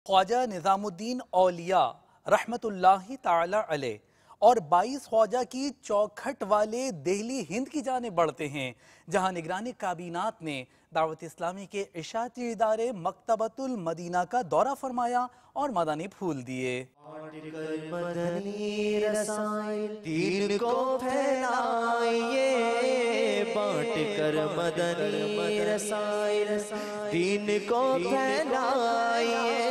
خواجہ نظام الدین اولیاء رحمت اللہ تعالی علیہ اور 22 خواجہ کی چوکھٹ والے دہلی ہند کی جانب بڑھتے ہیں، جہاں نگران کابینات نے دعوت اسلامی کے اشاعتی ادارے مکتبۃ المدینہ کا دورہ فرمایا اور مدنی پھول دیے۔ بانٹ کر مدنی رسائل دین کو پھیلائیے، بانٹ کر مدنی رسائل دین کو پھیلائیے،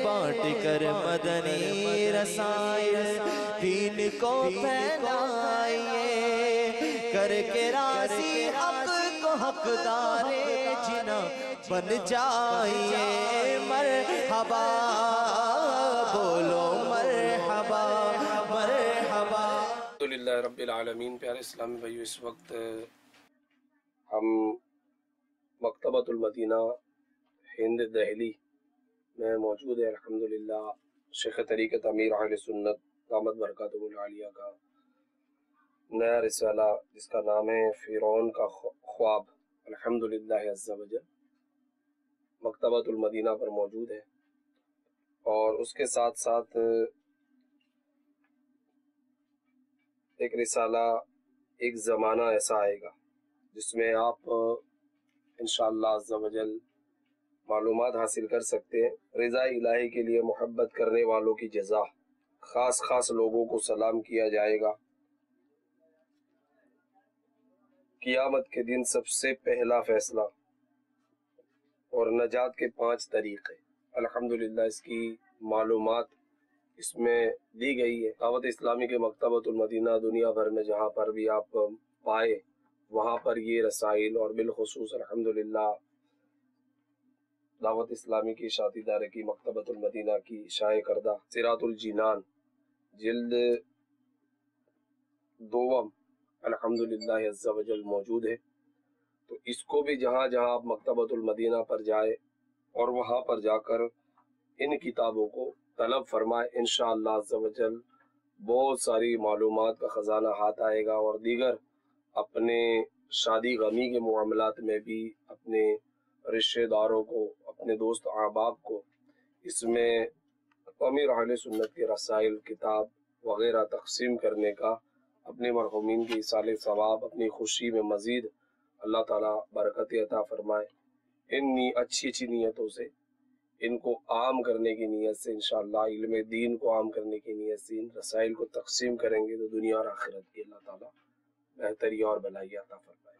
بانٹ کر مدنی رسائل دین کو پھیلائیے، کر کے راضی حق کو حقدار جنا بن جائیے، مرحبا بولو مرحبا مرحبا۔ الحمدللہ رب العالمین۔ پیارے اسلامی بھائیو، اس وقت ہم مکتبۃ المدینہ ہند دہلی میں موجود ہے۔ الحمدللہ شیخ طریقت امیر اہل سنت دامت برکاتہ العالیہ کا نیا رسالہ جس کا نام ہے فرعون کا خواب، الحمدللہ عز وجل، مکتبۃ المدینہ پر موجود ہے۔ اور اس کے ساتھ ساتھ ایک رسالہ ایک زمانہ ایسا آئے گا جس میں آپ انشاءاللہ عز وجل معلومات حاصل کر سکتے ہیں۔ رضا الہی کے لیے محبت کرنے والوں کی جزا، خاص لوگوں کو سلام کیا جائے گا۔ قیامت کے دن سب سے پہلا فیصلہ اور نجات کے 5 طریقے، الحمدللہ اس کی معلومات اس میں دی گئی ہے۔ دعوت اسلامی کے مکتبۃ المدینہ دنیا بھر میں جہاں پر بھی آپ پائے وہاں پر یہ رسائل، اور بالخصوص الحمدللہ دعوت اسلامی کی اشاعتی ادارے کی مکتبۃ المدینہ کی شائع کردہ صراط الجنان جلد 2 الحمدللہ عز وجل موجود ہے۔ تو اس کو بھی جہاں جہاں آپ مکتبۃ المدینہ پر جائے اور وہاں پر جا کر ان کتابوں کو طلب فرمائے، انشاءاللہ عز وجل بہت ساری معلومات کا خزانہ ہاتھ آئے گا، اور دیگر اپنے شادی غمی کے معاملات میں بھی اپنے رشتہ داروں کو، اپنے دوست احباب کو اس میں امیر اہل سنت کے رسائل، کتاب وغیرہ تقسیم کرنے کا، اپنے مرحومین کی ایصال ثواب، اپنی خوشی میں مزید اللہ تعالیٰ برکت عطا فرمائے۔ اچھی نیتوں سے ان کو عام کرنے کی نیت سے انشاءاللہ علم دین کو عام کرنے کی نیت سے ان رسائل کو تقسیم کریں گے تو دنیا اور آخرت کی اللہ تعالیٰ بہتری اور بھلائی عطا فرمائے۔